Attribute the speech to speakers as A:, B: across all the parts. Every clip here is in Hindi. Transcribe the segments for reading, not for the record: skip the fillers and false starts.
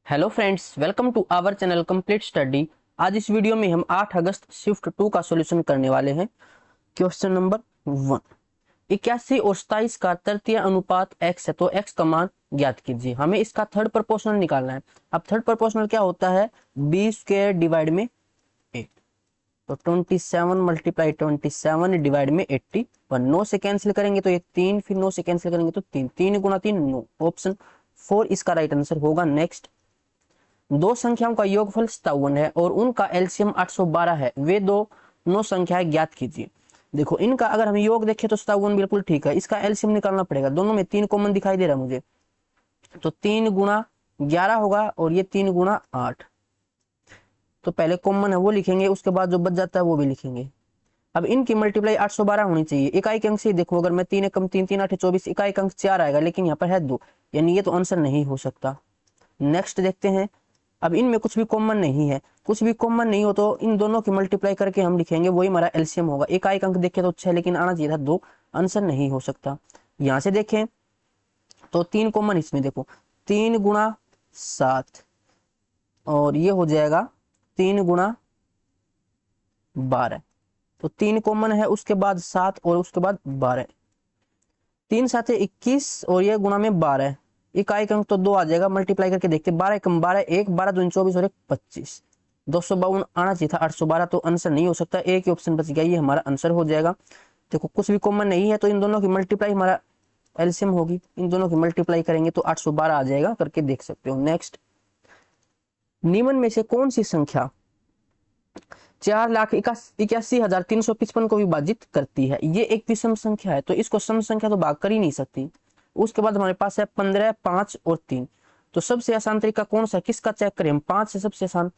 A: Hello friends, welcome to our channel complete study. आज इस वीडियो में हम 8 अगस्त शिफ्ट 2 का सॉल्यूशन करने वाले हैं। क्वेश्चन नंबर 1, 81 और 27 का तृतीय अनुपात x है तो x का मान ज्ञात कीजिए। हमें इसका थर्ड प्रोपोर्शनल निकालना है। अब थर्ड प्रोपोर्शनल क्या होता है? b स्क्वायर डिवाइड में 8। तो 27 मल्टीप्लाई 27 डिवाइड में 81। 9 से कैंसिल करेंगे तो ये 3, फिर 9 से कैंसिल करेंगे तो 3, 3 गुना 3 9। ऑप्शन 4 इसका राइट आंसर होगा। नेक्स्ट, दो संख्याओं का योगफल 57 है और उनका एलसीएम 812 है। वे दोनों संख्याएं ज्ञात कीजिए। देखो, इनका अगर हम योग देखें तो 57 बिल्कुल ठीक है। इसका एलसीएम निकालना पड़ेगा। दोनों में 3 कॉमन दिखाई दे रहा है मुझे, तो 3 गुना 11 होगा और ये 3 गुना 8। तो पहले कॉमन है वो लिखेंगे, उसके बाद जो बच जाता है वो भी लिखेंगे। अब इनकी मल्टीप्लाई 812 होनी चाहिए। इकाई अंक से देखो, अगर मैं 3 एकम 3 3 8 24, इकाई अंक 4 आएगा, लेकिन यहाँ पर है 2, यानी ये तो आंसर नहीं हो सकता। नेक्स्ट देखते हैं। अब इनमें कुछ भी कॉमन नहीं है। कुछ भी कॉमन नहीं हो तो इन दोनों की मल्टीप्लाई करके हम लिखेंगे, वही हमारा एलसीएम होगा। इकाई अंक देखें तो 6, लेकिन आना चाहिए था 2, आंसर नहीं हो सकता। यहां से देखें तो 3 कॉमन इसमें देखो, 3 गुना 7 और ये हो जाएगा 3 गुना 12। तो 3 कॉमन है, उसके बाद 7 और उसके बाद 12। 3 7 21 और ये गुणा में 12। इकाई अंक तो 2 आ जाएगा। मल्टीप्लाई करके देखते, 12 कम 12 1, 12 दूनी 24 और 1 25। 252 आना चाहिए था, 812 तो आंसर नहीं हो सकता। एक ही ऑप्शन बच गया, ये हमारा आंसर हो जाएगा। देखो, कुछ भी कॉमन नहीं है तो इन दोनों की मल्टीप्लाई हमारा एलसीएम होगी। इन दोनों की मल्टीप्लाई करेंगे तो 812 आ जाएगा, करके देख सकते हो। नेक्स्ट, निम्न में से कौन सी संख्या 4,81,355 को विभाजित करती है? ये एक विषम संख्या है तो इसको सम संख्या तो भाग कर ही नहीं सकती। उसके बाद हमारे पास है 15, 5 और 3। तो सबसे आसान तरीका कौन सा, किसका चेक करें हम? 5 से सबसे आसान।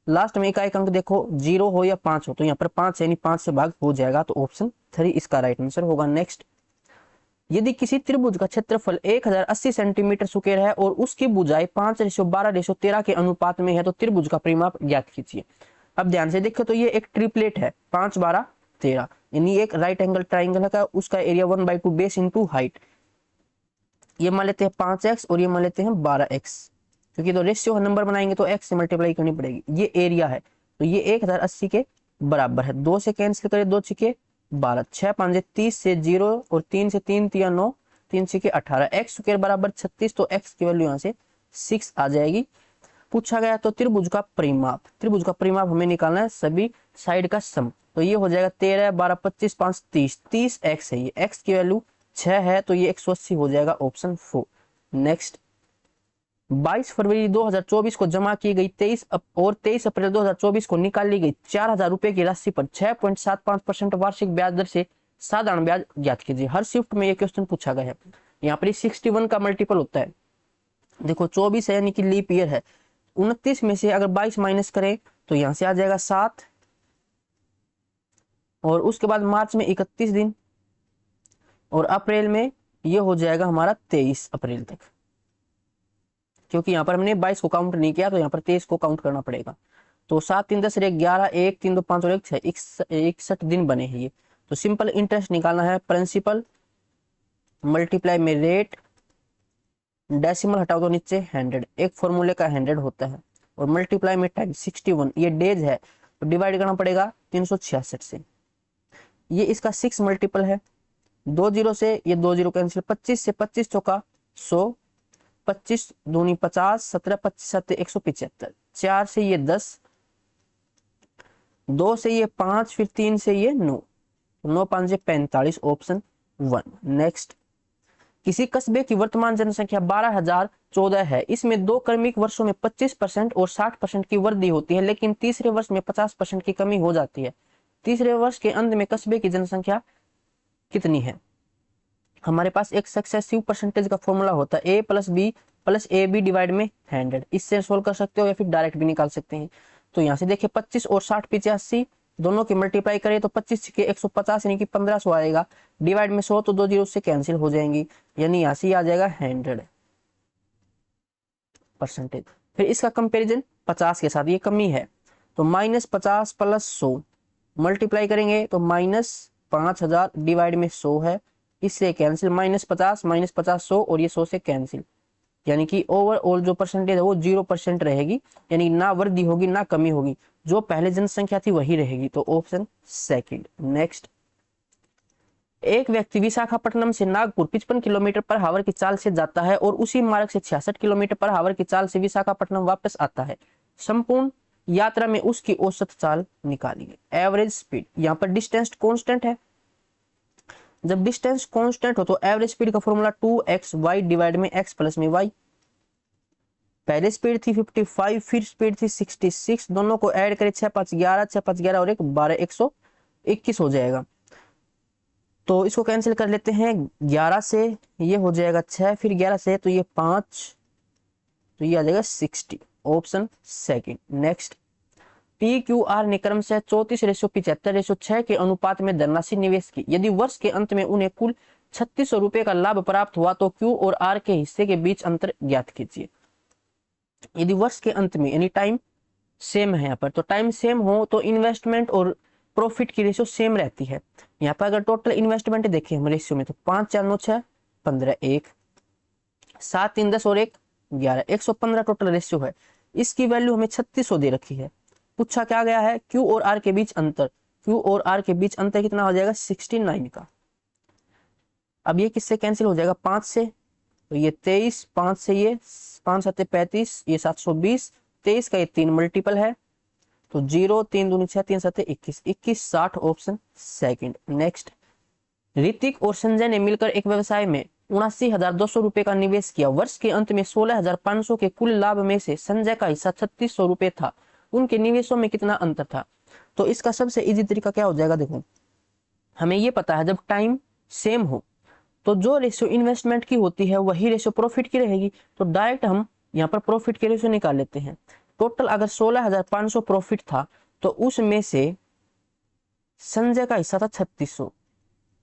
A: लास्ट में इकाई अंक देखो 0 हो या 5 हो, तो यहाँ पर 5 है, यानी 5 से भाग हो जाएगा, तो ऑप्शन 3 इसका राइट आंसर होगा। नेक्स्ट, यदि किसी त्रिभुज का क्षेत्रफल 1080 सेंटीमीटर स्क्वायर है और उसकी भुजाएं 5:12:13 के अनुपात में है तो त्रिभुज का परिमाप ज्ञात कीजिए। अब ध्यान से देखो तो ये एक ट्रिपलेट है, 5 12 13, यानी एक राइट एंगल ट्राइंगल है। उसका एरिया 1/2 बेस इंटू हाइट। ये मान लेते हैं 5x और ये मान लेते हैं 12x, क्योंकि तो रेशियो नंबर बनाएंगे तो x से मल्टीप्लाई करनी पड़ेगी। ये एरिया है तो ये 1080 के बराबर है। 2 से कैंसिल करें, 2 छिके 12, 6 5 30 से 0 और 3 से 3 3 9, 3 छिके 18, एक्स स्क्वायर बराबर 36। तो x की वैल्यू यहाँ से 6 आ जाएगी। पूछा गया तो त्रिभुज का परिमाप, त्रिभुज का परिमाप हमें निकालना है, सभी साइड का सम। तो ये हो जाएगा 13 12 25 5 30, 30 x है। ये x की वैल्यू 6 है तो ये 180 हो जाएगा, ऑप्शन 4। नेक्स्ट, 22 फरवरी 2024 को जमा की गई 23 अप्रैल 2024 को निकाली गई 4,000 रुपए की राशि पर 6.75% वार्षिक ब्याज दर से साधारण ब्याज ज्ञात कीजिए। हर शिफ्ट में ये क्वेश्चन पूछा गया है। यहाँ पर 61 का मल्टीपल होता है। देखो, 24 है यानी कि लीप ईयर है। 29 में से अगर 22 माइनस करें तो यहां से आ जाएगा 7, और उसके बाद मार्च में 31 दिन, और अप्रैल में ये हो जाएगा हमारा 23 अप्रैल तक, क्योंकि यहाँ पर हमने 22 को काउंट नहीं किया तो यहाँ पर 23 को काउंट करना पड़ेगा। तो 7 3 10 11, 1 3 2 5 और 1 6, 61 दिन बने हैं ये। तो सिंपल इंटरेस्ट निकालना है। प्रिंसिपल मल्टीप्लाई में रेट, डेसिमल हटाओ तो नीचे 100, एक फॉर्मूले का 100 होता है, और मल्टीप्लाई में टाइम 61, ये डेज है तो डिवाइड करना पड़ेगा 366 से। ये इसका 6 मल्टीपल है। 2 जीरो से ये 2 जीरो कैंसिल, 25 से 25 चौका 100, 25 दूनी 50, 17 25 7 175, 4 से ये 10, 2 से ये 5, फिर 3 से ये 9, 9 5 45, ऑप्शन 1। नेक्स्ट, किसी कस्बे की वर्तमान जनसंख्या 12,014 है। इसमें 2 क्रमिक वर्षों में 25% और 60% की वृद्धि होती है, लेकिन तीसरे वर्ष में 50% की कमी हो जाती है। तीसरे वर्ष के अंत में कस्बे की जनसंख्या कितनी है? हमारे पास एक सक्सेसिव परसेंटेज का फॉर्मूला होता है, a plus B plus A B divide में 100। इससे सोल्व कर सकते हो या फिर डायरेक्ट भी निकाल सकते हैं। तो यहाँ से देखिए 25 और 60 85, दोनों की मल्टीप्लाई करें तो 25 के 150 यानी कि 1500 आएगा, डिवाइड में 100 तो 2 जीरो से कैंसिल हो जाएंगी, यानी यहाँ से आ जाएगा 100%। फिर इसका कंपेरिजन 50 के साथ, ये कमी है तो -50 प्लस 100 मल्टीप्लाई करेंगे तो -5000 डिवाइड में 100 है, इससे कैंसिल, -50 -50 100 और ये 100 से कैंसिल, यानी कि ओवरऑल जो परसेंटेज है वो 0% रहेगी, यानी ना वृद्धि होगी ना कमी होगी, जो पहले जनसंख्या थी वही रहेगी। तो ऑप्शन सेकंड। नेक्स्ट, एक व्यक्ति विशाखापट्टनम से नागपुर 55 किलोमीटर पर हावर की चाल से जाता है और उसी मार्ग से 66 किलोमीटर पर हावर की चाल से विशाखापट्टनम वापस आता है। संपूर्ण यात्रा में उसकी औसत चाल निकालिए। एवरेज स्पीड, यहाँ पर डिस्टेंस कांस्टेंट है। जब डिस्टेंस कांस्टेंट हो तो एवरेज स्पीड का फॉर्मूला 2xy डिवाइड में x प्लस में y। पहले स्पीड थी 55, फिर स्पीड थी 66, दोनों को ऐड करें 6 5 11, 6 5 11 और 1 12, 121 हो जाएगा। तो इसको कैंसिल कर लेते हैं, 11 से ये हो जाएगा 6, फिर 11 से तो ये 5, तो ये आ जाएगा 60। Option second. नेक्स्ट, PQR ने क्रम से 34:75:6 के अनुपात में धनराशि निवेश की। यदि वर्ष के अंत में उन्हें कुल 3600 रुपए का लाभ प्राप्त हुआ तो Q और R के हिस्से के बीच अंतर ज्ञात कीजिए। यदि वर्ष के अंत में, यानी टाइम सेम है यहाँ पर, तो टाइम सेम हो तो इन्वेस्टमेंट और प्रॉफिट की रेशियो सेम रहती है। यहाँ पर अगर टोटल इन्वेस्टमेंट देखें हम रेशियो में, तो 5 4 9 6 15 1 7 3 10 और 1 11, 115 टोटल रेशियो है। इसकी वैल्यू हमें 3600 दे रखी है। पूछा क्या गया है, Q और R के बीच अंतर। Q और R के बीच अंतर कितना हो जाएगा, 69 का। अब ये किससे कैंसिल हो जाएगा, 5 से, तो ये 23, 5 से ये 5 7 35, ये 720, 23 का ये 3 मल्टीपल है, तो 0 3 दूनी 6 3 7 21, 21 60। Option second. नेक्स्ट, ऋतिक और संजय ने मिलकर एक व्यवसाय में 79,200 रुपए का निवेश किया। वर्ष के अंत में 16,500 के कुल लाभ में से संजय का हिस्सा 3600 रुपए था। उनके निवेशों में कितना अंतर था। तो इसका सबसे इजी तरीका क्या हो जाएगा, देखो हमें ये पता है जब टाइम सेम हो तो जो रेशियो इन्वेस्टमेंट की होती है वही रेशियो प्रॉफिट की रहेगी। तो डायरेक्ट हम यहाँ पर प्रॉफिट के रेशियो निकाल लेते हैं। टोटल अगर 16,500 प्रॉफिट था तो उसमें से संजय का हिस्सा था 3600।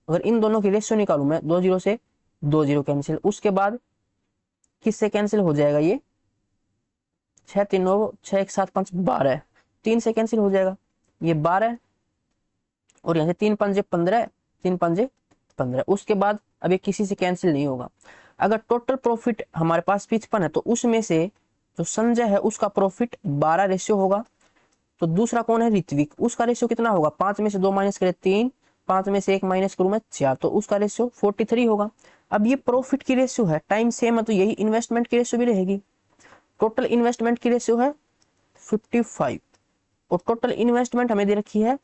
A: अगर इन दोनों की रेशियो निकालू मैं, 2 0 से 2 0 कैंसिल, उसके बाद किससे कैंसिल हो जाएगा, ये 6 3 9 6 1 7 5 12, 3 से कैंसिल हो जाएगा, ये 12 और यहाँ से 3 5 15, 3 5 15। उसके बाद अब ये किसी से कैंसिल नहीं होगा। अगर टोटल प्रॉफिट हमारे पास 55 है तो उसमें से जो संजय है उसका प्रॉफिट 12 रेशियो होगा। तो दूसरा कौन है, ऋत्विक, उसका रेशियो कितना होगा, 5 में से 2 माइनस करें 3, 5 में से 1 माइनस करूं मैं 4, तो उसका रेशियो 43 होगा। अब ये प्रॉफिट की रेशियो है, टाइम सेम है तो यही इन्वेस्टमेंट की रेशियो भी रहेगी। टोटल इन्वेस्टमेंट की रेशियो है 55 और टोटल इन्वेस्टमेंट हमें दे रखी है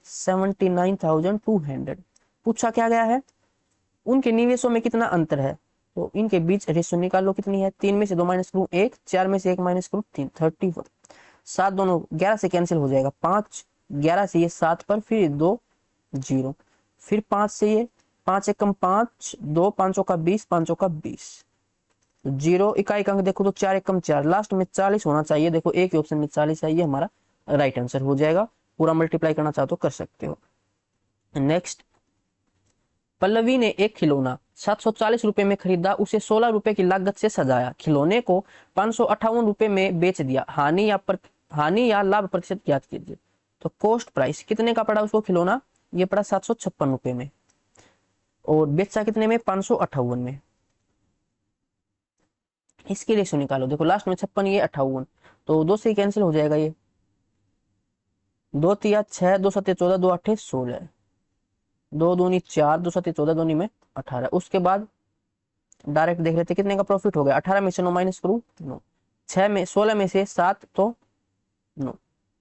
A: 79,200। पूछा क्या गया है, उनके निवेशों में कितना अंतर है, तो इनके बीच रेशियो निकाल लो कितनी है, 3 में से 2 माइनस करूं 1, 4 में से 1 माइनस करूं 3, 34। 7 दोनों 11 से कैंसिल हो जाएगा, 5 11 से ये 7 पर, फिर 2 0, फिर 5 से ये 5 1 5, 2 5 का 20, 5 का 20, 0 इकाई अंक देखो तो 4 1 4, लास्ट में 40 होना चाहिए। देखो एक ही ऑप्शन में 40 है, ये हमारा राइट आंसर हो जाएगा। पूरा मल्टीप्लाई करना चाहो तो कर सकते हो। नेक्स्ट, पल्लवी ने एक खिलौना 740 रुपए में खरीदा, उसे 16 रुपए की लागत से सजाया, खिलौने को 558 रुपए में बेच दिया। हानि या लाभ प्रतिशत ज्ञात कीजिए। तो कॉस्ट प्राइस कितने का पड़ा उसको खिलौना, ये पड़ा 756 रुपए में, और बेचा कितने में, 558 में। इसकी रेशियो निकालो, देखो लास्ट में 56, ये 58, तो 2 से कैंसिल हो जाएगा, ये 2 3 6, 2 7 14, 2 8 16, 2 दूनी 4, 2 7 14, 2 में 18। उसके बाद डायरेक्ट देख लेते कितने का प्रॉफिट हो गया, 18 में से 9 माइनस करूं 9, 6 में 16 में से 7 तो 9,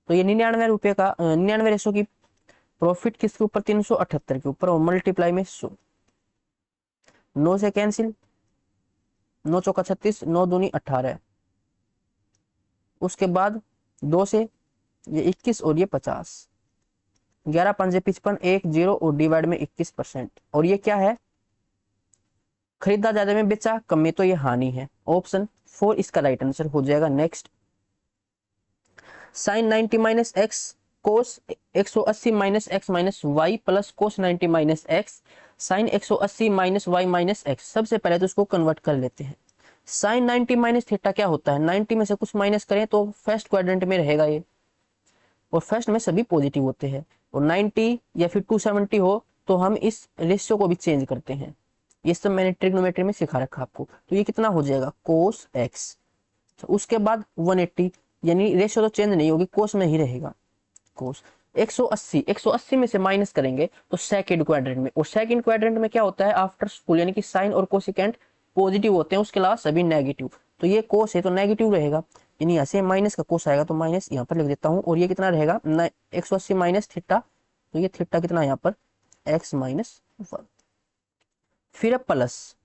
A: तो ये 99 रुपए का 99 रेशो की प्रॉफिट किसके ऊपर, 378 के ऊपर, और मल्टीप्लाई में 100। 9 से कैंसिल, 9 चौका 36, 9 दूनी 18, उसके बाद 2 से ये 21 और ये 50, 11 5 55, 1 0 और डिवाइड में 21%। और ये क्या है, खरीदा ज्यादा में बेचा कम में, तो ये हानि है। ऑप्शन 4 इसका राइट आंसर हो जाएगा। Next, sine 90 minus X cos 180 minus X minus Y plus cos 90 minus X sine 180 minus Y minus X. सबसे पहले तो इसको कन्वर्ट कर लेते हैं। साइन 90 माइनस थीटा क्या होता है, 90 में से कुछ माइनस करें तो फर्स्ट क्वाड्रेंट में रहेगा ये, और फर्स्ट में सभी पॉजिटिव होते हैं। और 90 या फिर 270 हो तो हम इस रेशियो को भी चेंज करते हैं, ये सब मैंने ट्रिग्नोमेट्री में सिखा रखा आपको। तो ये कितना हो जाएगा कोस एक्स। तो उसके बाद 180, यानी रेशियो तो चेंज नहीं होगी, कोस में ही रहेगा कोस। 180, 180 में से माइनस करेंगे तो सेकंड क्वाड्रेंट में, और सेकंड क्वाड्रेंट में क्या होता है आफ्टर स्कूल, यानी कि साइन और कोसिकेंट पॉजिटिव होते हैं, उसके अलावा सभी नेगेटिव। तो ये कोस है तो नेगेटिव रहेगा, यानी यहाँ से माइनस का कोस आएगा तो माइनस यहाँ पर लिख देता हूँ। और ये कितना रहेगा 180 माइनस थीटा, तो ये थीटा कितना है यहाँ पर x माइनस 1। फिर अब प्लस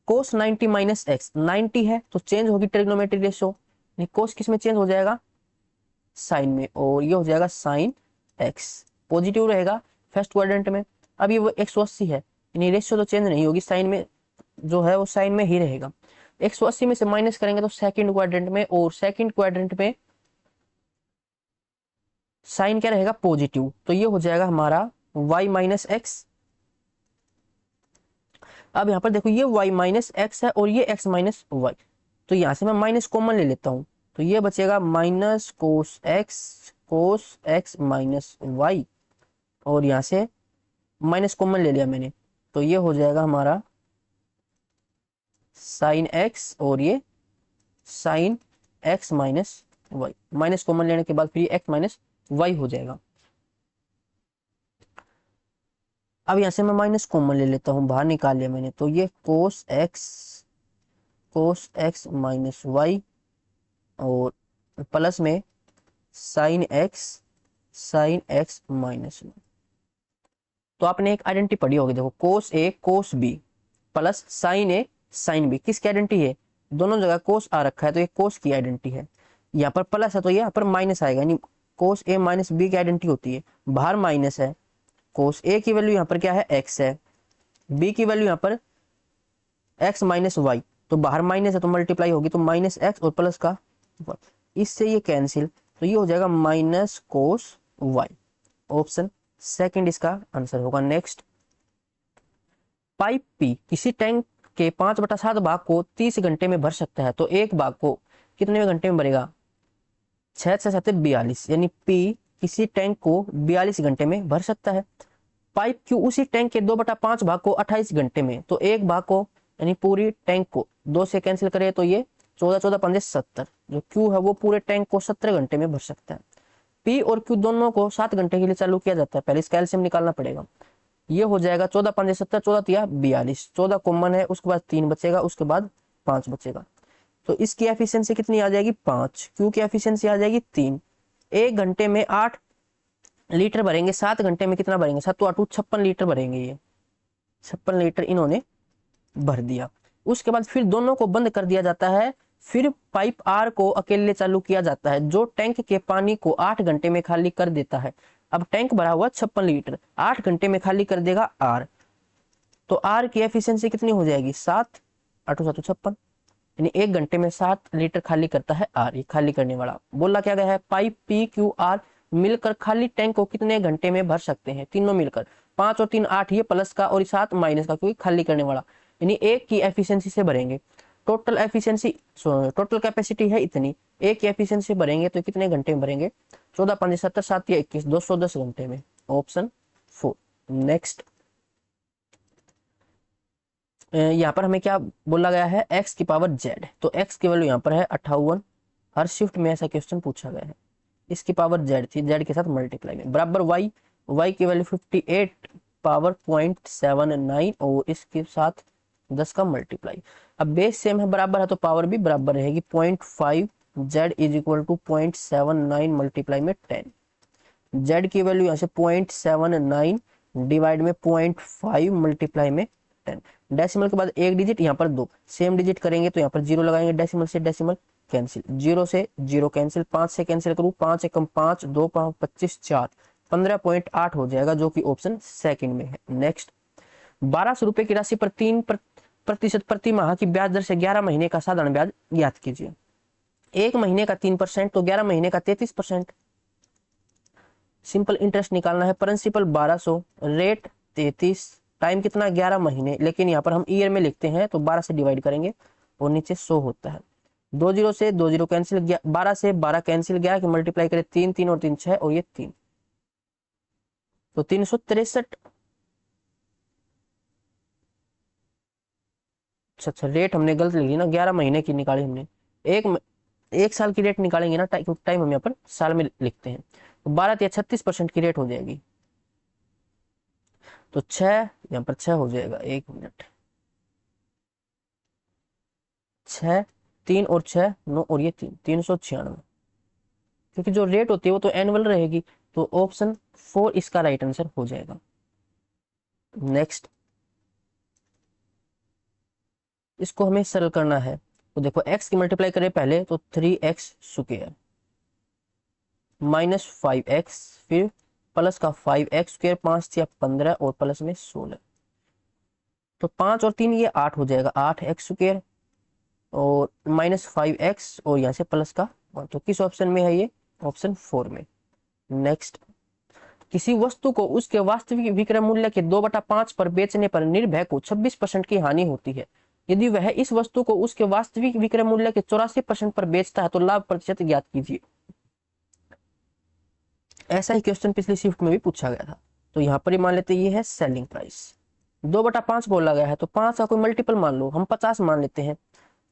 A: कोस 90 माइनस एक्स, 90 है तो चेंज होगी ट्रिग्नोमेट्रिक रेशियो, कोस किस में चेंज हो जाएगा साइन में, और ये हो जाएगा साइन एक्स, पॉजिटिव रहेगा फर्स्ट क्वाड्रेंट में। अब ये वो 180 है, यानी रेशियो तो चेंज नहीं होगी, साइन में जो है वो साइन में ही रहेगा। 180 में से माइनस करेंगे तो सेकंड क्वाड्रेंट में, और सेकंड क्वाड्रेंट में साइन क्या रहेगा पॉजिटिव, तो ये हो जाएगा हमारा y माइनस एक्स। अब यहाँ पर देखो ये y माइनस एक्स है और ये x माइनस वाई, तो यहाँ से मैं माइनस कॉमन ले लेता हूँ, तो ये बचेगा minus cos X minus Y, और यहाँ से माइनस कॉमन ले लिया मैंने, तो ये हो जाएगा हमारा साइन एक्स, और ये sine X minus Y, minus common लेने के बाद फिर ये x माइनस वाई हो जाएगा। अब यहाँ से मैं माइनस कॉमन ले लेता हूँ, बाहर निकाल लिया मैंने, तो ये कोस एक्स माइनस वाई, और प्लस में साइन एक्स माइनस वाई। तो आपने एक आइडेंटिटी पढ़ी होगी, देखो कोस ए कोस बी प्लस साइन ए साइन बी, किसकी आइडेंटिटी है, दोनों जगह कोस आ रखा है तो ये कोस की आइडेंटिटी है। यहाँ पर प्लस है तो यहाँ पर माइनस आएगा, यानी कोस ए माइनस बी की आइडेंटिटी होती है, बाहर माइनस है, कोस ए की वैल्यू यहाँ पर क्या है एक्स है, बी की वैल्यू यहाँ पर एक्स माइनस वाई, तो बाहर माइनस है तो मल्टीप्लाई होगी, तो माइनस एक्स और प्लस का y। इससे ये कैंसिल, तो ये हो जाएगा minus cos Y. Option second इसका आंसर होगा। नेक्स्ट, पाइप पी किसी टैंक के 5/7 भाग को 30 घंटे में भर सकता है, तो एक भाग को कितने घंटे में भरेगा 6×7 = 42, यानी पी किसी टैंक को 42 घंटे में भर सकता है। पाइप क्यू उसी टैंक के 2/5 भाग को 28 घंटे में, तो एक भाग को यानी पूरी टैंक को 2 से कैंसिल करें तो ये 14×14=70, जो क्यू है वो पूरे टैंक को 17 घंटे में भर सकता है। पी और क्यू दोनों को 7 घंटे के लिए चालू किया जाता है, पहले इसका एलसीएम निकालना पड़ेगा। ये हो जाएगा 14×5=70, 14×3=42, 14 कॉमन है, उसके बाद 3 बचेगा, उसके बाद 5 बचेगा, तो इसकी एफिशिएंसी कितनी आ जाएगी 5, क्यू की एफिशिएंसी आ जाएगी 3। एक घंटे में 8 लीटर भरेंगे, 7 घंटे में कितना भरेंगे 7 × 8 = 56 लीटर भरेंगे, ये 56 लीटर इन्होंने भर दिया। उसके बाद फिर दोनों को बंद कर दिया जाता है, फिर पाइप आर को अकेले चालू किया जाता है, जो टैंक के पानी को 8 घंटे में खाली कर देता है। अब टैंक भरा हुआ 56 लीटर, 8 घंटे में खाली कर देगा आर, तो आर की एफिशिएंसी कितनी हो जाएगी 7, 8 × 7 = 56, यानी 1 घंटे में 7 लीटर खाली करता है आर। ये खाली करने वाला बोला क्या गया है, पाइप पी क्यू आर मिलकर खाली टैंक को कितने घंटे में भर सकते हैं, तीनों मिलकर 5 और 3 8, ये प्लस का और 7 माइनस का, क्योंकि खाली करने वाला, यानी एक की एफिशिएंसी से भरेंगे। टोटल एफिशिएंसी टोटल कैपेसिटी है इतनी, एक की एफिशिएंसी भरेंगे तो कितने घंटे में भरेंगे 14×5=70, 7 या 21, 210 घंटे में। ऑप्शन 4। नेक्स्ट, यहाँ पर हमें क्या बोला गया है x की पावर z, तो x की वैल्यू यहाँ पर है 58, हर शिफ्ट में ऐसा क्वेश्चन पूछा गया है। इसकी पावर z थी, z के साथ मल्टीप्लाई में, बराबर y की वैल्यू 58 पावर 0.79, और इसके साथ 10 का मल्टीप्लाई। अब बेस सेम है, बराबर है, तो पावर भी बराबर रहेगी 0.5, z = 0.79 मल्टीप्लाई में 10, z की वैल्यू यहाँ से 0.79 डिवाइड में 0.5 मल्टीप्लाई में 10, डेसिमल के बाद एक डिजिट, यहाँ पर 2 सेम डिजिट करेंगे तो यहाँ पर 0 लगाएंगे, डेसिमल से डेसिमल कैंसिल, 0 से 0 कैंसिल, 5 से कैंसिल करूँ, 5 एकम 5, 2 5 25 4, 15.8 हो जाएगा, जो कि ऑप्शन सेकंड में है। नेक्स्ट, 1200 रुपए की राशि पर 3% प्रति माह की ब्याज दर से 11 महीने का साधारण ब्याज ज्ञात कीजिए। एक महीने का 3%, तो 11 महीने का 33%। सिंपल इंटरेस्ट निकालना है, प्रिंसिपल 1200, रेट 33, टाइम कितना 11 महीने, लेकिन यहाँ पर हम ईयर में लिखते हैं तो 12 से डिवाइड करेंगे और नीचे 100 होता है। 2 0 से 2 0 कैंसिल, 12 से 12 कैंसिल, 11 की मल्टीप्लाई करें 3 3 और 3 6, और ये 3, तो 363 अच्छा रेट हमने गलत लिखी ना, 11 महीने की निकाली हमने। एक साल की रेट निकालेंगे ना, टाइम हम यहाँ पर साल में लिखते हैं, तो 12 या 36% की रेट हो जाएगी। तो 6 यहाँ पर 6 हो जाएगा, 1 मिनट, 6, 3 और 6 9 और ये 396, क्योंकि जो रेट होती है वो तो एनुअल रहेगी। तो ऑप्शन 4 इसका राइट आंसर हो जाएगा। नेक्स्ट, इसको हमें सरल करना है। तो देखो x की मल्टीप्लाई करें पहले तो 3x स्क्वायर माइनस 5x, फिर प्लस का 5x स्क्वायर, 5 या 15 और प्लस में 16। तो 5 और 3 ये 8 हो जाएगा, 8x स्क्वायर और माइनस 5x और यहाँ से प्लस का 1। तो किस ऑप्शन में है ये? ऑप्शन 4 में। नेक्स्ट, किसी वस्तु को उसके वास्तविक विक्रय मूल्य के 2/5 पर बेचने पर निर्भय को 26% की हानि होती है। यदि वह इस वस्तु को उसके वास्तविक विक्रय मूल्य के 84% पर बेचता है तो लाभ प्रतिशत ज्ञात कीजिए। ऐसा ही क्वेश्चन पिछली शिफ्ट में भी पूछा गया था। तो यहाँ पर ही मान लेते ये है सेलिंग प्राइस, 2/5 बोला गया है, तो 5 का कोई मल्टीपल मान लो, हम 50 मान लेते हैं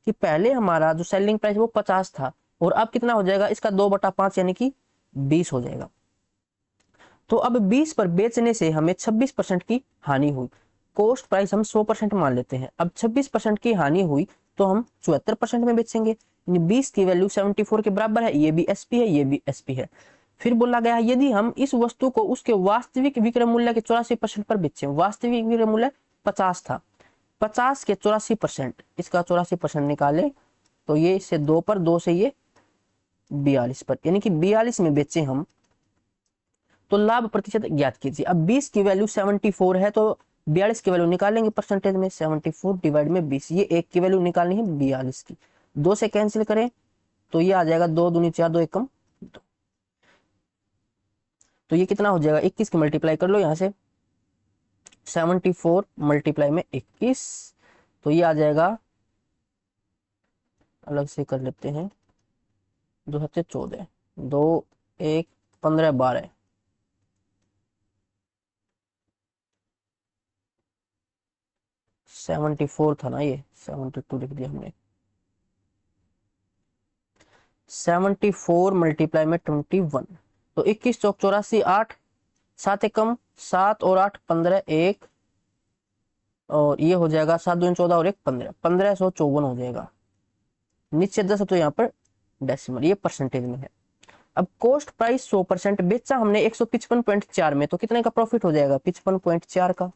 A: कि पहले हमारा जो सेलिंग प्राइस वो 50 था और अब कितना हो जाएगा इसका 2/5 यानी कि 20 हो जाएगा। तो अब 20 पर बेचने से हमें 26% की हानि हुई। कॉस्ट प्राइस हम 100% मान लेते हैं, अब 26% की हानि हुई तो हम 74% में बेचेंगे। 20 की वैल्यू 74 के बराबर है, ये भी एसपी है, ये भी एसपी है। फिर बोला गया यदि हम इस वस्तु को उसके वास्तविक विक्रय मूल्य के 84% पर बेचें, वास्तविक विक्रय मूल्य 50 था, 50 के 84%, इसका 84% निकाले तो ये इससे 2 पर, 2 से ये 42 पर, यानी कि 42 में बेचे हम, तो लाभ प्रतिशत ज्ञात कीजिए। अब 20 की वैल्यू 74 है तो 42 की वैल्यू निकालेंगे परसेंटेज में, 74 डिवाइड में 20, ये 1 की वैल्यू निकालनी है 42 की, 2 से कैंसिल करें तो ये आ जाएगा 2 दूनी 4, 2 एकम 2। तो ये कितना हो जाएगा, 21 की मल्टीप्लाई कर लो यहाँ से, 74 मल्टीप्लाई में 21, तो ये आ जाएगा, अलग से कर लेते हैं, 2 7 14, 2 1 15 12, 74 था ना, ये 72 लिख दिया हमने। 74 मल्टीप्लाई में 21, तो 21 चौक 84, 8 7 एकम 7 और 8 15, 1 और ये हो जाएगा 7 2 14 और 1 15, 1554 हो जाएगा। नीचे 10 तो यहाँ पर डेसिमल, ये परसेंटेज में है। अब कॉस्ट प्राइस 100% बेचा हमने 155.4 में, तो कितने का प्रॉफिट हो जाएगा, 55.4 का,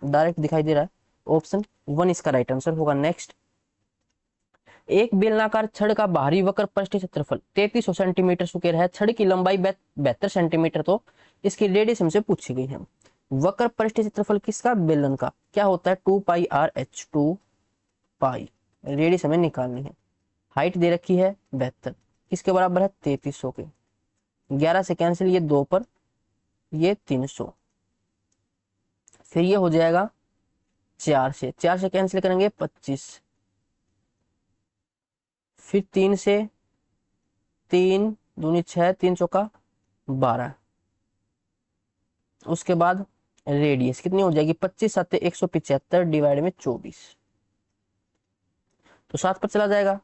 A: डायरेक्ट दिखाई दे रहा है, ऑप्शन 1 इसका राइट आंसर होगा। नेक्स्ट, एक बेलनाकार छड़ का बाहरी वक्र पृष्ठीय क्षेत्रफल 3300 सेंटीमीटर स्क्वायर है, छड़ की लंबाई 72 सेंटीमीटर, तो इसकी रेडियस हमसे पूछी गई है। वक्र पृष्ठीय क्षेत्रफल किसका, बेलन का, क्या होता है 2πr/h, 2π, रेडियस हमें निकालनी है। हाइट दे रखी है 72, किसके बराबर है 3300 के, 11 से कैंसिल, ये 2 पर, ये 300, फिर ये हो जाएगा 4 से कैंसिल करेंगे 25, फिर 3 से, 3 दूनी 6, 3 चौका 12, उसके बाद रेडियस कितनी हो जाएगी 25 7 175 डिवाइड में 24, तो 7 पर चला जाएगा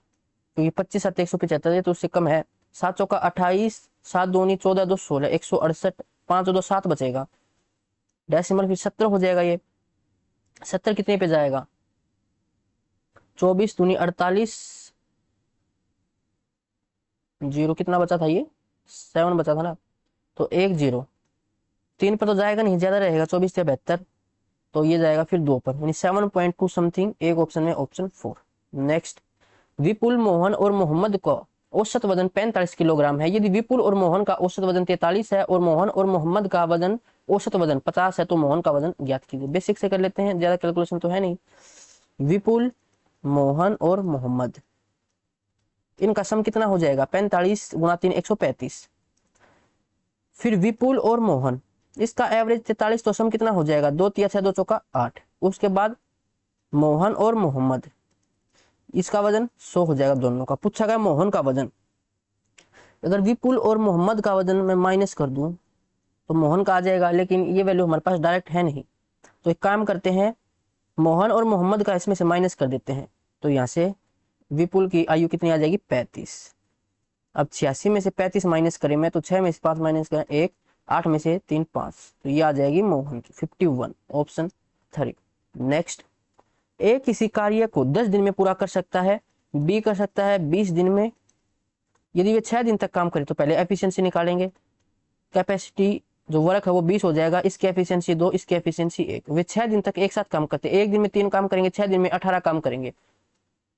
A: क्योंकि 25 7 175 है तो उससे कम है। 7 चौका 28, 7 दूनी 14 2 16, 168, 5 2 7 बचेगा, डेसिमल फिर 70 हो जाएगा। ये 70 कितने पे जाएगा, 24 दूनी 48, जीरो कितना बचा था, ये 7 बचा था ना, तो 1 0, 3 पर तो जाएगा नहीं, ज्यादा रहेगा, 24 से 72, तो ये जाएगा फिर 2 पर, यानी 7.2 समथिंग, एक ऑप्शन में ऑप्शन 4। नेक्स्ट, विपुल, मोहन और मोहम्मद का औसत वजन 45 किलोग्राम है। यदि विपुल और मोहन का औसत वजन 43 है और मोहन और मोहम्मद का वजन औसत वजन 50 है तो मोहन का वजन ज्ञात कीजिए। बेसिक से कर लेते हैं, ज्यादा कैलकुलेशन तो है नहीं। विपुल, मोहन और मोहम्मद, इनका सम कितना हो जाएगा 45 गुणा 3 135, फिर विपुल और मोहन, इसका एवरेज 43, तो सम कितना हो जाएगा 2 3 6 2 चौका 8, उसके बाद मोहन और मोहम्मद, इसका वजन 100 हो जाएगा दोनों का। पूछा गया मोहन का वजन, अगर विपुल और मोहम्मद का वजन मैं माइनस कर दूं तो मोहन का आ जाएगा, लेकिन ये वैल्यू हमारे पास डायरेक्ट है नहीं, तो एक काम करते हैं, मोहन और मोहम्मद का इसमें से माइनस कर देते हैं, तो यहाँ से विपुल की आयु कितनी आ जाएगी 35। अब 86 में से 35 माइनस करें मैं, तो 6 में से 5 माइनस करें 1, 8 में से 3 5, तो ये आ जाएगी मोहन की 51, ऑप्शन 3। नेक्स्ट, ए किसी कार्य को 10 दिन में पूरा कर सकता है, बी कर सकता है 20 दिन में। यदि वे 6 दिन तक काम करे तो पहले एफिशिएंसी निकालेंगे। कैपेसिटी जो वर्क है वो 20 हो जाएगा, इसकी एफिशिएंसी 2, इसकी एफिशिएंसी 1। वे 6 दिन तक एक साथ काम करते, एक दिन में 3 काम करेंगे, 6 दिन में 18 काम करेंगे।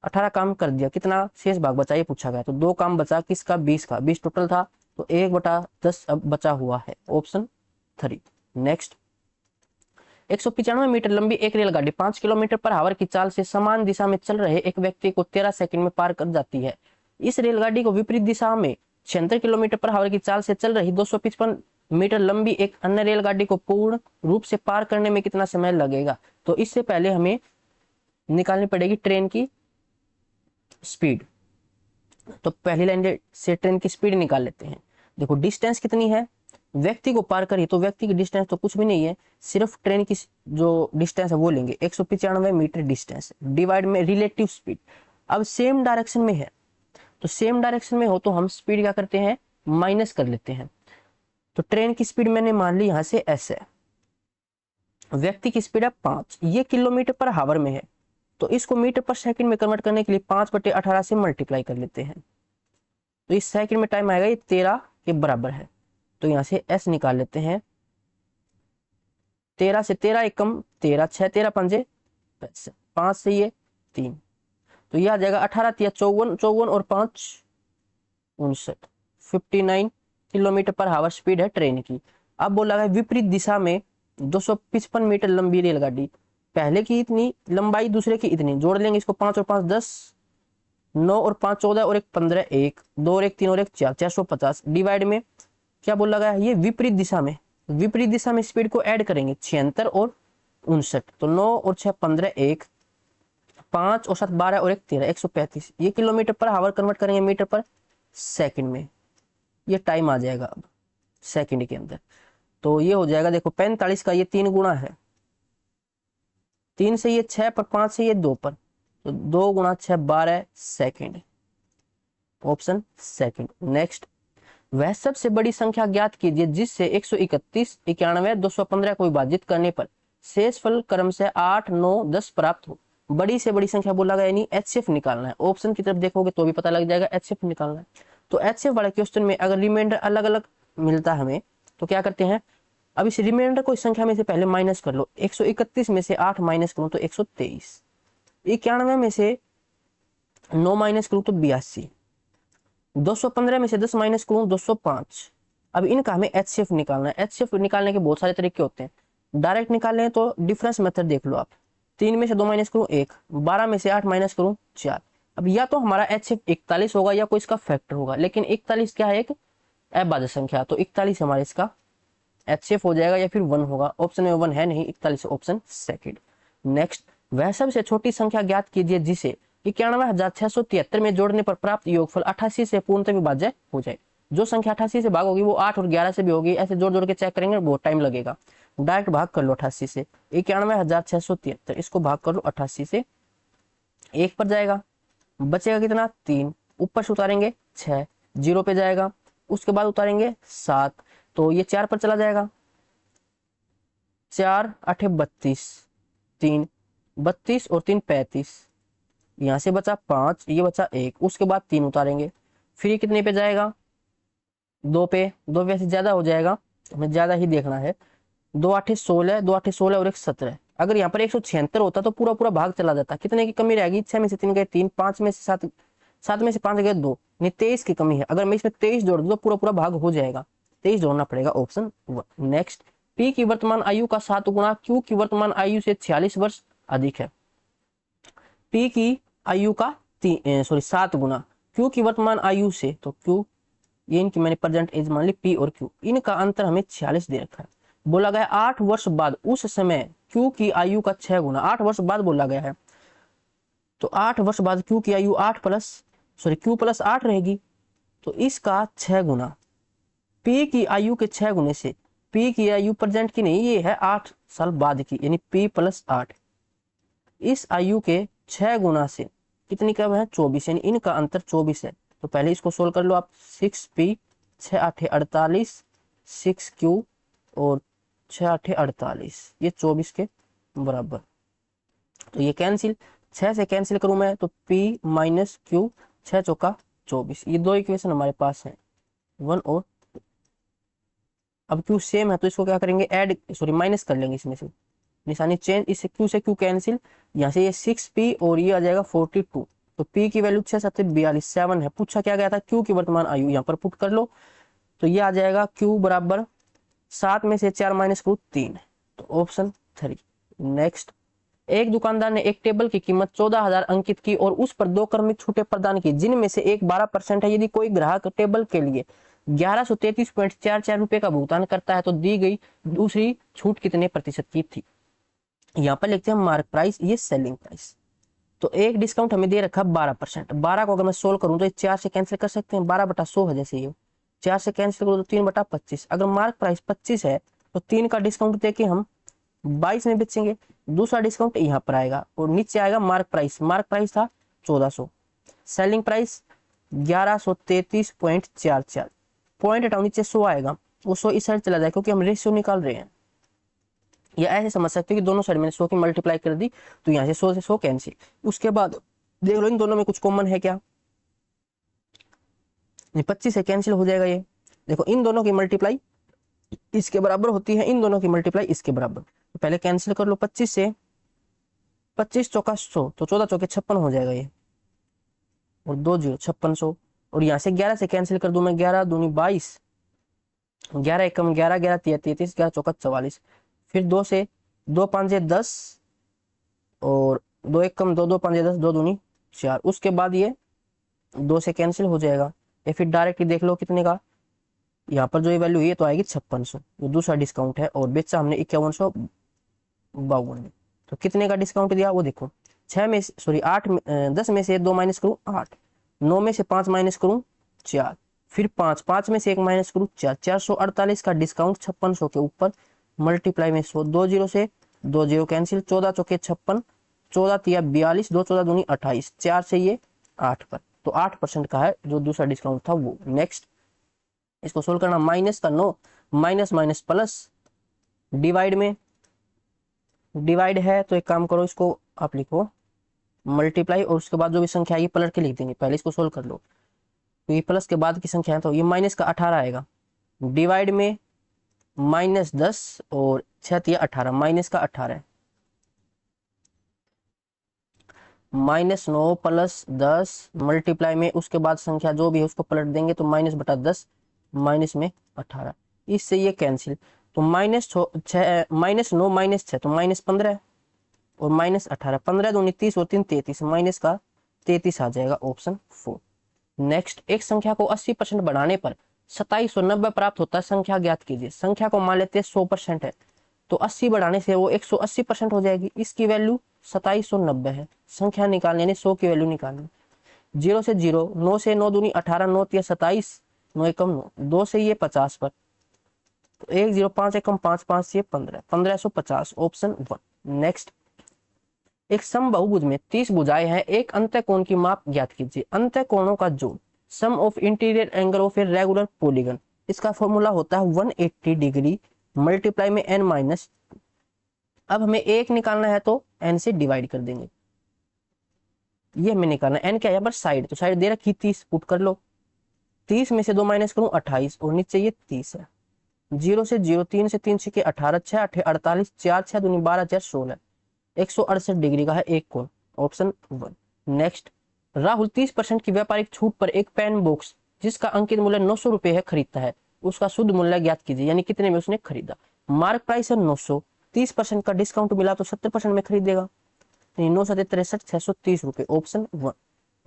A: 18 काम कर दिया, कितना शेष भाग बचा ये पूछा गया, तो 2 काम बचा किसका, 20 का, 20 टोटल था, तो 1/10 अब बचा हुआ है, ऑप्शन 3। नेक्स्ट, 195 मीटर लंबी एक रेलगाड़ी 5 किलोमीटर पर आवर की चाल से समान दिशा में चल रहे एक व्यक्ति को 13 सेकंड में पार कर जाती है। इस रेलगाड़ी को विपरीत दिशा में 76 किलोमीटर पर आवर की चाल से चल रही 255 मीटर लंबी एक अन्य रेलगाड़ी को पूर्ण रूप से पार करने में कितना समय लगेगा। तो इससे पहले हमें निकालनी पड़ेगी ट्रेन की स्पीड। तो पहली लाइन से ट्रेन की स्पीड निकाल लेते हैं। देखो डिस्टेंस कितनी है, व्यक्ति को पार करिए, तो व्यक्ति की डिस्टेंस तो कुछ भी नहीं है, सिर्फ ट्रेन की जो डिस्टेंस है वो लेंगे, 195 मीटर डिस्टेंस डिवाइड में रिलेटिव स्पीड। अब सेम डायरेक्शन में है, तो सेम डायरेक्शन में हो तो हम स्पीड क्या करते हैं, माइनस कर लेते हैं। तो ट्रेन की स्पीड मैंने मान ली यहां से s है, व्यक्ति की स्पीड है 5, ये किलोमीटर पर आवर में है, तो इसको मीटर पर सेकंड में कन्वर्ट करने के लिए 5/18 से मल्टीप्लाई कर लेते हैं, तो इस सेकंड में टाइम आएगा ये 13 के बराबर है। तो यहां से s निकाल लेते हैं, 13 से 13 एक कम 13, 6 13 पंजे 5 से ये 3, तो यह आ जाएगा 18 3 54, 54 और 5 59, 59 किलोमीटर पर आवर स्पीड है ट्रेन की। अब बोला है विपरीत दिशा में 255 मीटर लंबी रेलगाड़ी, पहले की इतनी लंबाई दूसरे की इतनी, जोड़ लेंगे इसको, 5 और 5 10, 9 और 5 14 और 1 15, 1 2 और 1 3 और 1 4, 450 डिवाइड में क्या बोला गया है, ये विपरीत दिशा में, विपरीत दिशा में स्पीड को ऐड करेंगे 76 और 59, तो 9 और 6 15, 1 5 और 7 12 और 1 13, 135, ये किलोमीटर पर आवर कन्वर्ट करेंगे मीटर पर सेकंड में, ये टाइम आ जाएगा अब सेकंड के अंदर। तो ये हो जाएगा, देखो 45 का ये 3 गुना है, 3 से ये 6 पर, 5 से ये 2 पर, तो 2 गुना 6 12 सेकंड, ऑप्शन सेकंड। नेक्स्ट, वह सबसे बड़ी संख्या ज्ञात कीजिए जिससे 131, 91, 215 को विभाजित करने पर शेषफल क्रम से 8 9 10 प्राप्त हो। बड़ी से बड़ी संख्या बोला गया, यानी एचसीएफ निकालना है। ऑप्शन की तरफ देखोगे तो भी पता लग जाएगा, एचसीएफ निकालना है। तो एचसीएफ वाले क्वेश्चन में अगर रिमाइंडर अलग अलग मिलता है हमें, तो क्या करते हैं, अब इस रिमाइंडर को इस संख्या में से पहले माइनस कर लो। 131 में से 8 माइनस करूं तो 123, 91 में से 9 माइनस करूं तो 82, 215 में से 10 माइनस करूं 205। अब इनका हमें एचसीएफ निकालना है। एचसीएफ निकालने के बहुत सारे तरीके होते हैं, डायरेक्ट निकालने तो डिफरेंस मेथड देख लो आप, 3 में से 2 माइनस करूं 1, 12 में से 8 माइनस करूं 4। अब या तो हमारा एचसीएफ 41 होगा या कोई इसका फैक्टर होगा, लेकिन 41 क्या है, एक अभाज्य संख्या, तो 41 हमारे इसका एचसीएफ हो जाएगा या फिर 1 होगा। ऑप्शन में 1 है नहीं, 41 ऑप्शन सेकंड। नेक्स्ट, वह सबसे छोटी संख्या ज्ञात कीजिए जिसे 91,673 में जोड़ने पर प्राप्त योगफल 88 से पूर्णतः विभाज्य हो जाए। जो संख्या 88 से भाग होगी वो 8 और 11 से भी होगी, ऐसे जोड़ जोड़ के चेक करेंगे, बहुत टाइम लगेगा। डायरेक्ट भाग कर लो 88 से, 91,673, इसको भाग कर लो 88 से, 1 पर जाएगा, बचेगा कितना 3, ऊपर से उतारेंगे 6, 0 पे जाएगा, उसके बाद उतारेंगे 7, तो ये 4 पर चला जाएगा, 4 8 32, 3 32 और 3 35, यहां से बचा 5, ये बचा 1, उसके बाद 3 उतारेंगे, फिर कितने पे जाएगा 2 पे, 2 वैसे ज्यादा हो जाएगा, हमें ज्यादा ही देखना है, 2 8 16, 2 8 16 और 1 17। अगर यहाँ पर 176 होता तो पूरा पूरा भाग चला जाता, कितने की कमी रहेगी, 6 में से 3 गए 3, 5 में से 7, 7 में से 5 गए 2, 23 की कमी है। अगर मैं इसमें 23 जोड़ दूं तो पूरा पूरा भाग हो जाएगा, 23 जोड़ना पड़ेगा, ऑप्शन 1। नेक्स्ट, पी की वर्तमान आयु का 7 गुना क्यू की वर्तमान आयु से 46 वर्ष अधिक है। पी की आयु का 7 गुना क्यू की वर्तमान आयु से, तो क्यू ये इनकी मैंने प्रेजेंट एज मान ली, पी और क्यू, इनका अंतर हमें 46 दे रखा है। बोला गया 8 वर्ष बाद उस समय क्यू की आयु का 6 गुना, 8 वर्ष बाद बोला गया है, तो 8 वर्ष बाद क्यू की आयु क्यू प्लस 8 रहेगी, तो इसका 6 गुना, पी की आयु के 6 गुने से, पी की आयु प्रेजेंट की नहीं, ये है 8 साल बाद की, यानी पी प्लस 8, इस आयु के 6 गुना से कितनी कम है 24, यानी इनका अंतर 24 है। तो पहले इसको सोल्व कर लो आप। 6p 6 8 48, 6q और 6 8 48, ये 24 के बराबर। तो ये कैंसिल, 6 से कैंसिल करूं मैं तो p माइनस क्यू, 6 चौका 24, ये दो इक्वेशन हमारे पास है 1 और। अब q सेम है तो इसको क्या करेंगे ऐड, सॉरी माइनस कर लेंगे, इसमें से निशानी चेंज, इससे q से q कैंसिल, यहाँ से ये 6p और ये आ जाएगा 42। तो p की वैल्यू 6 7 42 7 है। पूछा क्या गया था q की वर्तमान आयु, यहाँ पर पुट कर लो तो ये आ जाएगा q बराबर 7 में से 4 माइनस करूँ 3, तो ऑप्शन 3। नेक्स्ट, एक दुकानदार ने एक टेबल की कीमत 14,000 अंकित की और उस पर 2 क्रमिक छूटें प्रदान की, जिनमें से एक 12% है। यदि कोई ग्राहक टेबल के लिए 1133.44 रुपए का भुगतान करता है तो दी गई दूसरी छूट कितने प्रतिशत की थी। यहाँ पर लिखते हैं मार्क प्राइस, ये सेलिंग प्राइस। तो एक डिस्काउंट हमें दे रखा 12%। 12 को अगर मैं सोल्व करूं तो 4 से कैंसिल कर सकते हैं, 12/100 है जैसे ये, 4 से कैंसिल करो तो 3/25। अगर मार्क प्राइस 25 है तो 3 का डिस्काउंट देके हम 22 में बेचेंगे। दूसरा डिस्काउंट यहाँ पर आएगा और नीचे आएगा मार्क प्राइस। मार्क प्राइस था 1400, सेलिंग प्राइस 1133.44, पॉइंट हटाओ नीचे 100 आएगा, वो 100 इस साइड चला जाए क्योंकि हम रेशियो निकाल रहे हैं। या ऐसे समझ सकते हो कि दोनों साइड मैंने 100 की मल्टीप्लाई कर दी तो यहाँ से 100 से 100 कैंसिल। उसके बाद देख लो इन दोनों में कुछ कॉमन है क्या, 25 से कैंसिल हो जाएगा। ये देखो इन दोनों की मल्टीप्लाई इसके बराबर होती है, इन दोनों की मल्टीप्लाई इसके बराबर। तो पहले कैंसिल कर लो 25 से, 25 चौका 100 तो 14 चौके 56 हो जाएगा ये, और 2 0 5600। और यहाँ से 11 से कैंसिल कर दूं मैं, 11 दूनी 22, 11 एकम 11, 11 तिया 33, 11 चौका 44। फिर 2 से 2 5 10 और 2 एकम 2, 2 5 10, 2 दूनी 4। उसके बाद ये 2 से कैंसिल हो जाएगा। या फिर डायरेक्टली देख लो कितने का, यहाँ पर जो ये वैल्यू है तो आएगी 5600, जो दूसरा डिस्काउंट है, और बेचा हमने 5152 में। तो कितने का डिस्काउंट दिया वो देखो, 6 में सॉरी 8 10 में से 2 माइनस करूँ 8, 9 में से 5 माइनस करूँ 4, फिर 5 में से 1 माइनस करूँ 4, 448 का डिस्काउंट 5600 के ऊपर मल्टीप्लाई में 100, 2 0 से 2 0 कैंसिल, 14 चौके 56, 14 तिया 42, 2 14 दूनी 28, 4 से ये 8 पर, तो 8% का है जो दूसरा डिस्काउंट था वो। नेक्स्ट, इसको सोल्व करना, माइनस का 9, माइनस माइनस प्लस, डिवाइड में डिवाइड है तो एक काम करो इसको आप लिखो मल्टीप्लाई, और उसके बाद जो भी संख्या है ये पलट के लिख देंगे। पहले इसको सोल्व कर लो, तो ये प्लस के बाद की संख्या है तो ये माइनस का 18 आएगा, डिवाइड में -10 और 6 तिया 18, माइनस का 18 है, -9 प्लस 10 मल्टीप्लाई में उसके बाद संख्या जो भी है उसको पलट देंगे तो -10 माइनस में 18, इससे ये कैंसिल। तो -9 -6 तो -15 और -18, 15 दूनी 30 और 3 33, माइनस का 33 आ जाएगा, ऑप्शन 4। नेक्स्ट, एक संख्या को 80% बढ़ाने पर 2790 प्राप्त होता है, संख्या ज्ञात कीजिए। संख्या को मान लेते हैं 100% है तो 80 बढ़ाने से वो 180% हो जाएगी, इसकी वैल्यू 2790 है। संख्या निकालने यानी 100 की वैल्यू निकालनी, 0 से 0, 9 से 9 दूनी 18, 9 तिया 27, 9 एकम 9, 2 से ये 50 पर, तो 1 0 5 एकम 5, 5 से 15, 1550, ऑप्शन 1। नेक्स्ट, एक समबाहुभुज में 30 भुजाएं हैं, एक अंतःकोण की माप ज्ञात कीजिए। अंतःकोणों का जोड़, sum of interior angle of a regular polygon, इसका फॉर्मूला होता है 180 डिग्री मल्टीप्लाई में n माइनस। अब हमें एक निकालना है तो n से डिवाइड कर देंगे, ये हमें निकालना है। n क्या है यहाँ पर साइड, तो साइड दे रखी 30, पुट कर लो, 30 में से 2 माइनस करूं 28 और नीचे ये 30 है, 0 से 0, 3 से 3 6 18, 6 8 48, 4 6 दूनी 12, 4 16, 168 डिग्री का है एक कोण, ऑप्शन 1। नेक्स्ट, राहुल 30% की व्यापारिक छूट पर एक पेन बॉक्स जिसका अंकित मूल्य 900 रुपए है खरीदता है, उसका शुद्ध मूल्य ज्ञात कीजिए, यानी कितने में उसने खरीदा। मार्क प्राइस है 900, 30% का डिस्काउंट मिला तो 70% में खरीदेगा, 9 7 63 630 रुपए, ऑप्शन 1।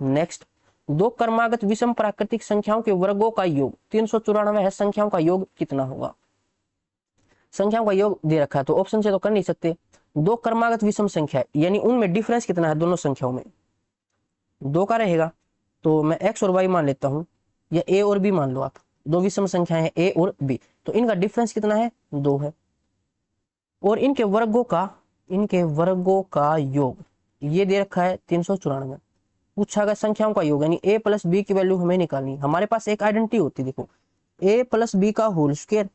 A: नेक्स्ट, दो क्रमागत विषम प्राकृतिक संख्याओं के वर्गों का योग 394 है, संख्याओं का योग कितना होगा। संख्याओं का योग दे रखा है तो ऑप्शन से तो कर नहीं सकते। दो क्रमागत विषम संख्या यानी उनमें डिफरेंस कितना है दोनों संख्याओं में, 2 का रहेगा, तो मैं x और y मान लेता हूं, या a और b मान लो आप, दो विषम संख्याएं हैं a और b, तो इनका डिफरेंस कितना है 2 है, और इनके वर्गों का योग ये दे रखा है 394। पूछा गया संख्याओं का योग, यानी a प्लस बी की वैल्यू हमें निकालनी है। हमारे पास एक आइडेंटिटी होती है, देखो a प्लस बी का होल स्क्वायर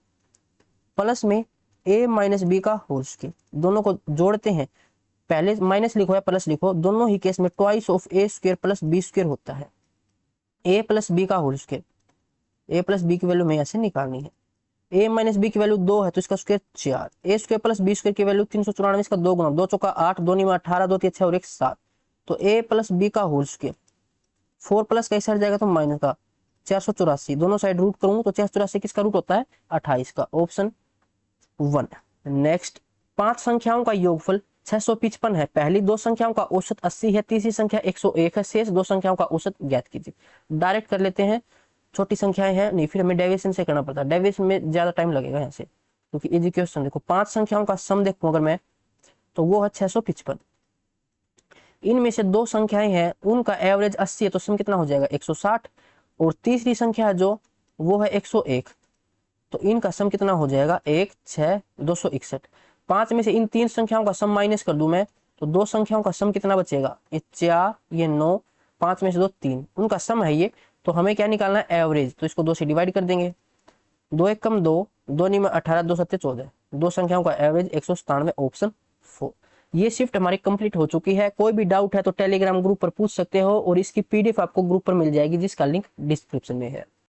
A: प्लस में a माइनस बी का होल स्क्वायर, दोनों को जोड़ते हैं, पहले माइनस लिखो या प्लस लिखो, दोनों ही केस में twice of a square plus b square होता है। a प्लस बी का whole square, a plus b की वैल्यू हमें ऐसे निकालनी है। a माइनस बी की वैल्यू 2 है तो इसका square 4, a square plus b square की वैल्यू 394, इसका 2 गुना, 2 चौका 8, 2 में 18, 2 6 और 1 7, तो a प्लस बी का होल स्क्वायर, 4 प्लस का इस साइड जाएगा तो माइनस का 484, दोनों साइड रूट करूं तो 484 किसका रूट होता है 28 का, ऑप्शन 1। नेक्स्ट, 5 संख्याओं का योगफल 655 है। पहली 2 संख्याओं का औसत 80 है, तीसरी संख्या 101 है, शेष 2 संख्याओं का औसत ज्ञात कीजिए। डायरेक्ट कर लेते हैं, छोटी संख्याएं हैं नहीं, फिर हमें डेविएशन से करना पड़ता है, डेविएशन में ज्यादा टाइम लगेगा यहाँ से, क्योंकि इजी क्वेश्चन। देखो 5 संख्याओं का सम देखूं अगर मैं, तो वो है 655। इनमें से 2 संख्याएं हैं उनका एवरेज 80 है, तो सम कितना हो जाएगा 160, और तीसरी संख्या है जो वो है 101, तो इनका सम कितना हो जाएगा 1 6 261। 5 में से इन 3 संख्याओं का सम माइनस कर दूं मैं, तो 2 संख्याओं का सम कितना बचेगा, ये 4 ये 9, 5 में से 2 3, उनका सम है ये, तो हमें क्या निकालना है एवरेज, तो इसको 2 से डिवाइड कर देंगे, 2 1 कम 2, 2 में 18, 2 7 14, 2 संख्याओं का एवरेज 197, ऑप्शन 4। ये शिफ्ट हमारी कंप्लीट हो चुकी है। कोई भी डाउट है तो टेलीग्राम ग्रुप पर पूछ सकते हो, और इसकी पीडीएफ आपको ग्रुप पर मिल जाएगी जिसका लिंक डिस्क्रिप्शन में है।